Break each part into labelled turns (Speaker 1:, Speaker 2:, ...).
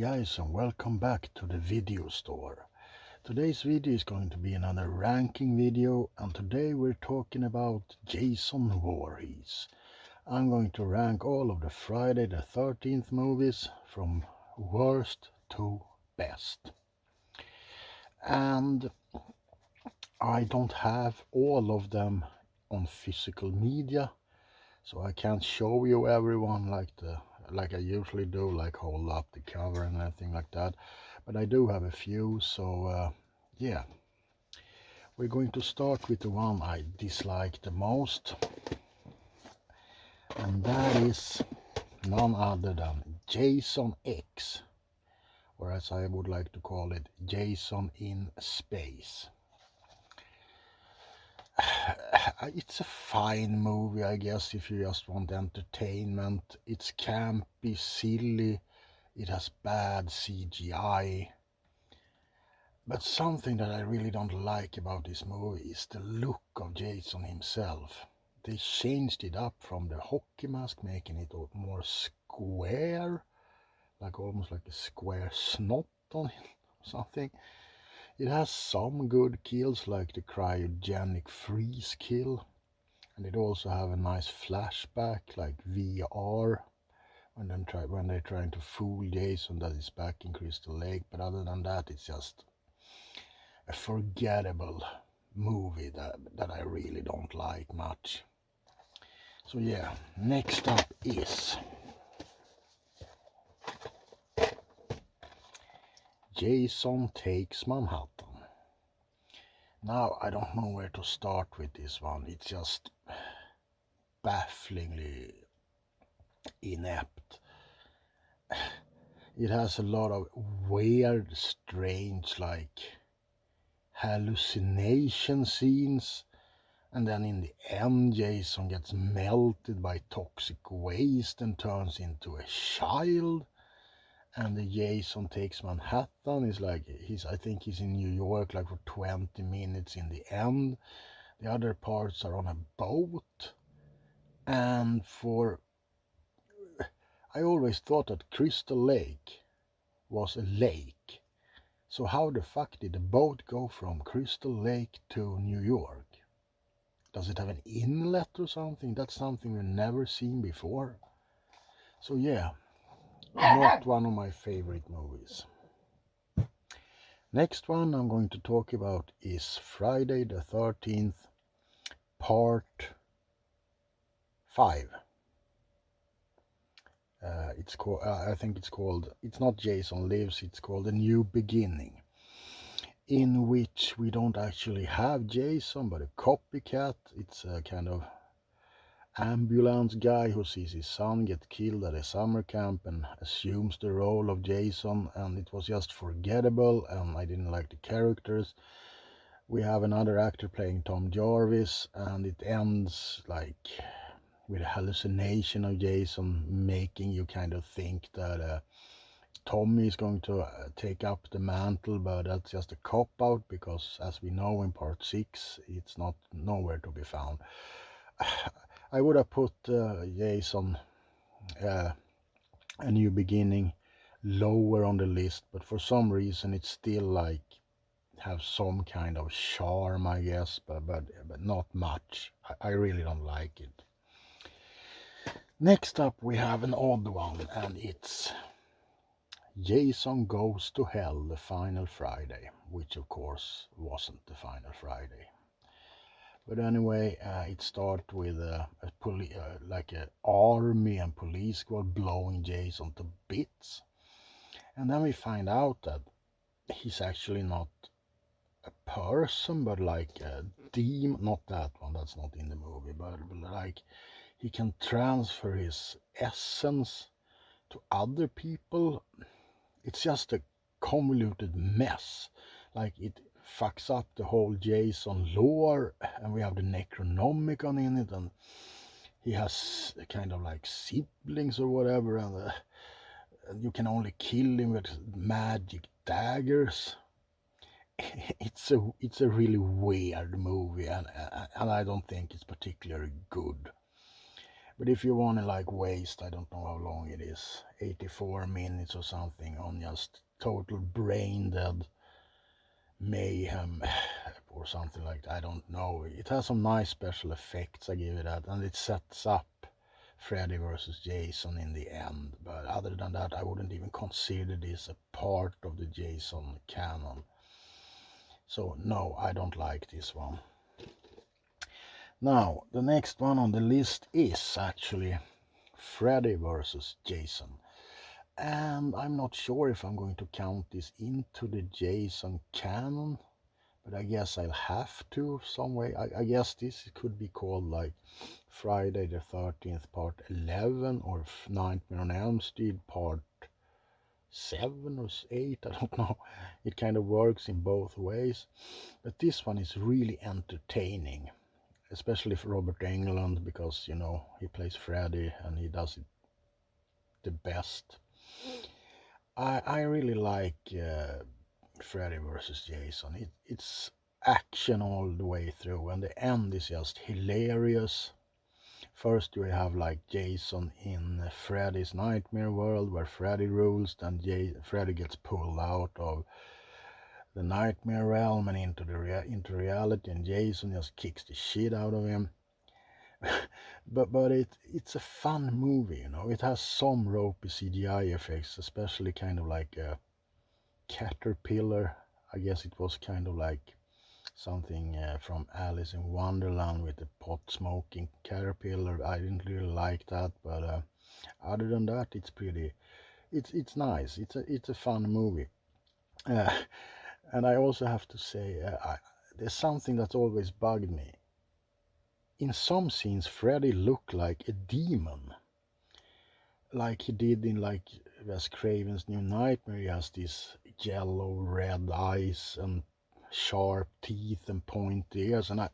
Speaker 1: guys, and welcome back to the video store. Today's video is going to be another ranking video, and today we're talking about Jason Voorhees. I'm going to rank all of the Friday the 13th movies from worst to best. And I don't have all of them on physical media, so I can't show you everyone like I usually do, like hold up the cover and everything like that. But I do have a few, so yeah. We're going to start with the one I dislike the most, and that is none other than Jason X, or as I would like to call it, Jason in Space. It's a fine movie, I guess, if you just want entertainment. It's campy, silly, it has bad CGI. But something that I really don't like about this movie is the look of Jason himself. They changed it up from the hockey mask, making it more square, like almost like a square snot on it or something. It has some good kills, like the cryogenic freeze kill, and it also have a nice flashback, like VR, when they're trying to fool Jason that he's back in Crystal Lake. But other than that, it's just a forgettable movie that I really don't like much. So yeah, next up is Jason Takes Manhattan. Now, I don't know where to start with this one. It's just bafflingly inept. It has a lot of weird, strange, like hallucination scenes, and then in the end Jason gets melted by toxic waste and turns into a child. And the Jason Takes Manhattan is like, I think he's in New York like for 20 minutes in the end. The other parts are on a boat. And I always thought that Crystal Lake was a lake. So how the fuck did the boat go from Crystal Lake to New York? Does it have an inlet or something? That's something we've never seen before. So yeah, not one of my favorite movies. Next one I'm going to talk about is Friday the 13th, part 5. It's called, I think it's called, it's not Jason Lives, it's called A New Beginning, in which we don't actually have Jason, but a copycat. It's a kind of ambulance guy who sees his son get killed at a summer camp and assumes the role of Jason, and it was just forgettable, and I didn't like the characters. We have another actor playing Tom Jarvis, and it ends like with a hallucination of Jason, making you kind of think that Tommy is going to take up the mantle, but that's just a cop-out, because as we know in part 6, it's not nowhere to be found. I would have put Jason A New Beginning lower on the list, but for some reason it's still like have some kind of charm, I guess, but not much. I really don't like it. Next up we have an odd one, and it's Jason Goes to Hell, the final Friday, which of course wasn't the final Friday. But anyway, it starts with like an army and police squad blowing Jason to bits. And then we find out that he's actually not a person, but like a demon. Not that one, that's not in the movie, but like he can transfer his essence to other people. It's just a convoluted mess. Like, it fucks up the whole Jason lore, and we have the Necronomicon in it, and he has kind of like siblings or whatever, and you can only kill him with magic daggers. It's a really weird movie, and I don't think it's particularly good. But if you want to like waste, I don't know how long it is, 84 minutes or something on just total brain dead mayhem or something like that, I don't know. It has some nice special effects, I give it that, and it sets up Freddy versus Jason in the end. But other than that, I wouldn't even consider this a part of the Jason canon. So no, I don't like this one. Now, the next one on the list is actually Freddy versus Jason. And I'm not sure if I'm going to count this into the Jason canon, but I guess I'll have to some way. I guess this could be called like Friday the 13th part 11 or Nightmare on Elm Street part 7 or 8, I don't know. It kind of works in both ways, but this one is really entertaining, especially for Robert Englund, because you know he plays Freddy and he does it the best. I really like Freddy versus Jason. It's action all the way through, and the end is just hilarious. First you have like Jason in Freddy's nightmare world where Freddy rules, then Freddy gets pulled out of the nightmare realm and into reality, and Jason just kicks the shit out of him. but it's a fun movie, you know. It has some ropey CGI effects, especially kind of like a caterpillar. I guess it was kind of like something from Alice in Wonderland with the pot smoking caterpillar. I didn't really like that, but other than that, it's nice. It's a fun movie. Uh, and I also have to say, there's something that's always bugged me. In some scenes, Freddy looked like a demon, like he did in like Wes Craven's New Nightmare. He has these yellow red eyes and sharp teeth and pointy ears, and I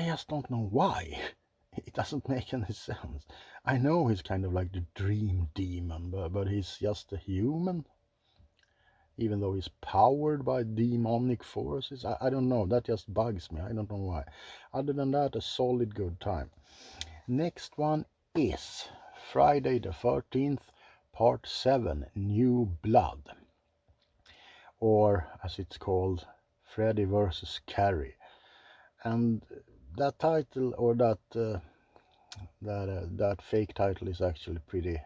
Speaker 1: just don't know why. It doesn't make any sense. I know he's kind of like the dream demon, but he's just a human, even though he's powered by demonic forces. I don't know, that just bugs me. I don't know why. Other than that, a solid good time. Next one is Friday the 13th, Part 7, New Blood. Or, as it's called, Freddy vs. Carrie. And that title, or that fake title, is actually pretty...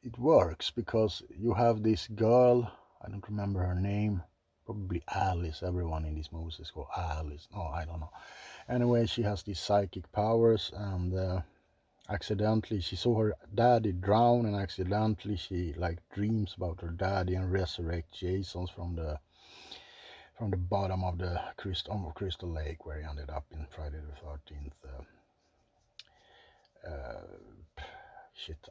Speaker 1: It works, because you have this girl, I don't remember her name, probably Alice. Everyone in these movies is called Alice. No, I don't know. Anyway, she has these psychic powers, and accidentally she saw her daddy drown, and accidentally she like dreams about her daddy and resurrects Jason's from the bottom of the Crystal Lake, where he ended up in Friday the 13th. Shit,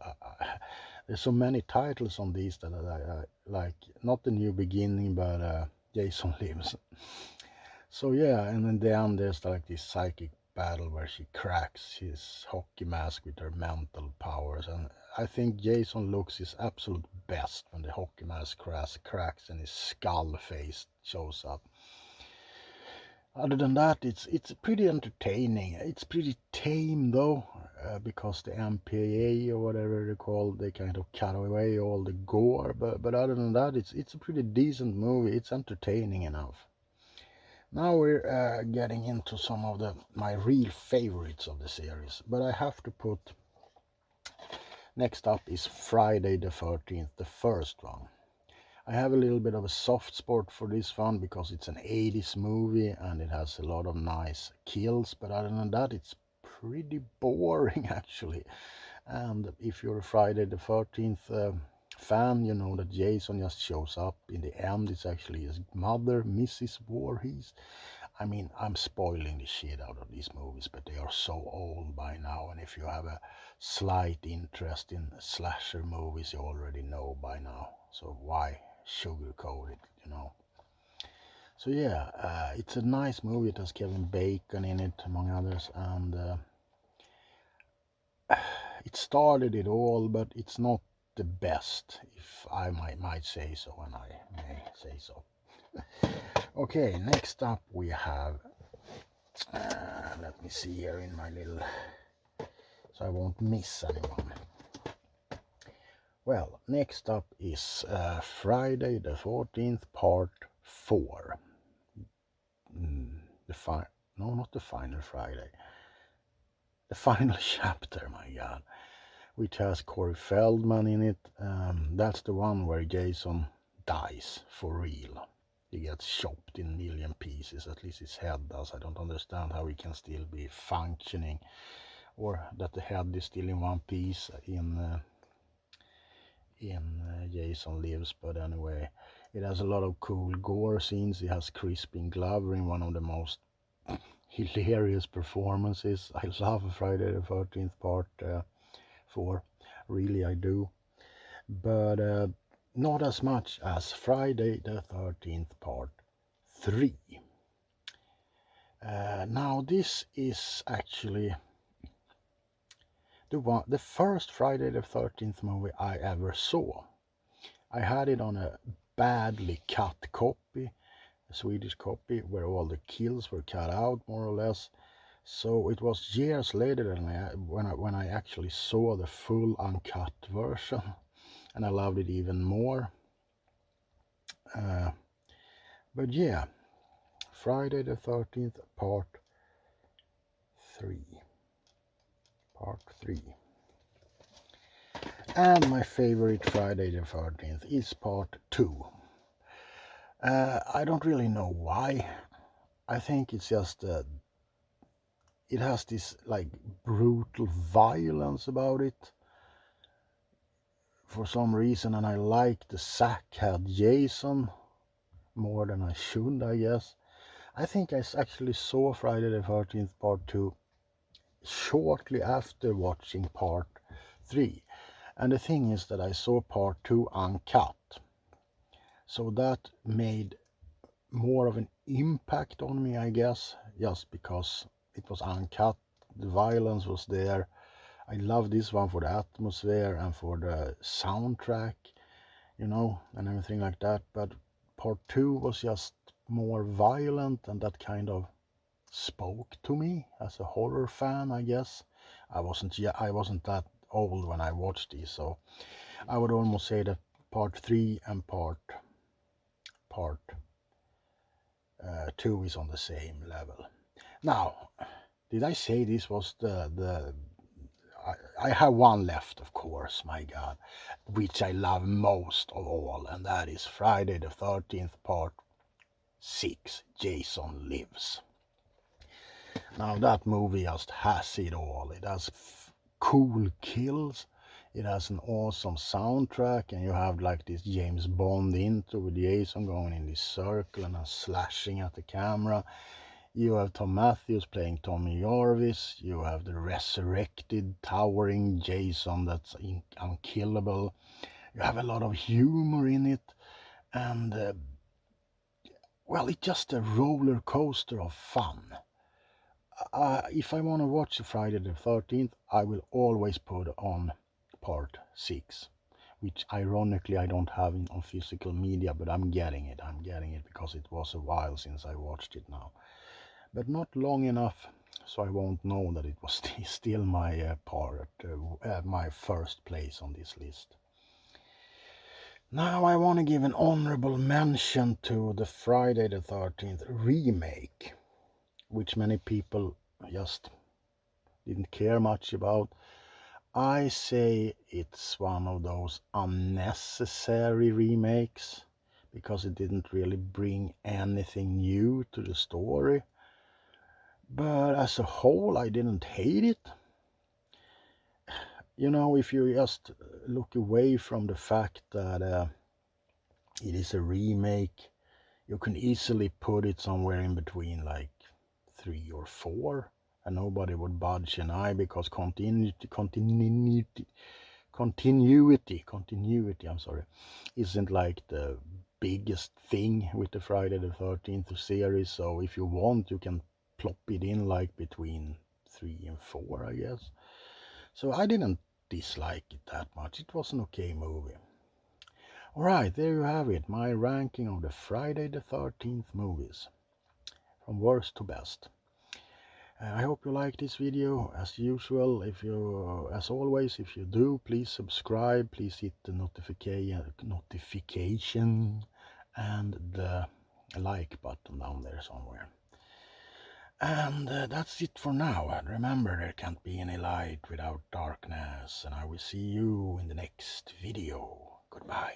Speaker 1: there's so many titles on these that I like. Not The New Beginning, but Jason Lives. So yeah, and in the end there's like this psychic battle where she cracks his hockey mask with her mental powers, and I think Jason looks his absolute best when the hockey mask cracks and his skull face shows up. Other than that, it's pretty entertaining. It's pretty tame though, because the MPA or whatever they call, they kind of cut away all the gore. But other than that, it's a pretty decent movie. It's entertaining enough. Now we're getting into some of my real favorites of the series. But I have to put, next up is Friday the 13th, the first one. I have a little bit of a soft spot for this one because it's an 80s movie and it has a lot of nice kills, but other than that it's pretty boring actually. And if you're a Friday the 13th fan, you know that Jason just shows up. In the end, it's actually his mother, Mrs. Voorhees. I mean, I'm spoiling the shit out of these movies, but they are so old by now, and if you have a slight interest in slasher movies, you already know by now. So why sugarcoat it, you know? So yeah, it's a nice movie. It has Kevin Bacon in it, among others, and it started it all, but it's not the best, if I might say so, and I may say so. Okay, next up we have Let me see here in my little, so I won't miss anyone. Well, next up is Friday the 14th, part 4. No, not the final Friday. The final chapter, my God, which has Corey Feldman in it. That's the one where Jason dies for real. He gets chopped in a million pieces, at least his head does. I don't understand how he can still be functioning, or that the head is still in one piece in Jason Lives. But anyway, it has a lot of cool gore scenes. It has Crispin Glover in one of the most hilarious performances. I love Friday the 13th part 4, really I do, but not as much as Friday the 13th part 3. Now this is actually the first Friday the 13th movie I ever saw. I had it on a badly cut copy, a Swedish copy, where all the kills were cut out more or less. So it was years later than when I actually saw the full uncut version, and I loved it even more. But yeah, Friday the 13th part 3. Part 3. And my favorite Friday the 13th is part 2. I don't really know why. I think it's just it has this like brutal violence about it for some reason, and I like the sackhead Jason more than I should, I guess. I think I actually saw Friday the 13th part 2 shortly after watching part 3. And the thing is that I saw part 2 uncut. So that made more of an impact on me, I guess, just because it was uncut. The violence was there. I love this one for the atmosphere and for the soundtrack, and everything like that. But part 2 was just more violent, and that kind of spoke to me as a horror fan, I guess. I wasn't that old when I watched these, so I would almost say that part 3 and part 2 is on the same level. Now, did I say this was I have one left, of course, my God, which I love most of all, and that is Friday the 13th part 6, Jason Lives. Now that movie just has it all. It has cool kills, it has an awesome soundtrack, and you have like this James Bond intro with Jason going in this circle and slashing at the camera. You have Tom Matthews playing Tommy Jarvis. You have the resurrected, towering Jason that's unkillable. You have a lot of humor in it, and well, it's just a roller coaster of fun. If I want to watch Friday the 13th, I will always put on part 6, which ironically I don't have on physical media, but I'm getting it. I'm getting it because it was a while since I watched it now. But not long enough, so I won't know that it was still my my first place on this list. Now I want to give an honorable mention to the Friday the 13th remake, which many people just didn't care much about. I say it's one of those unnecessary remakes because it didn't really bring anything new to the story. But as a whole, I didn't hate it. If you just look away from the fact that it is a remake, you can easily put it somewhere in between like 3 or 4, and nobody would budge an eye because continuity, I'm sorry, isn't like the biggest thing with the Friday the 13th series. So if you want, you can plop it in like between 3 and 4, I guess. So I didn't dislike it that much. It was an okay movie. Alright, there you have it, my ranking of the Friday the 13th movies, from worst to best. I hope you like this video. As usual, as always, if you do, please subscribe, please hit the notification and the like button down there somewhere. And that's it for now. Remember, there can't be any light without darkness, and I will see you in the next video. Goodbye.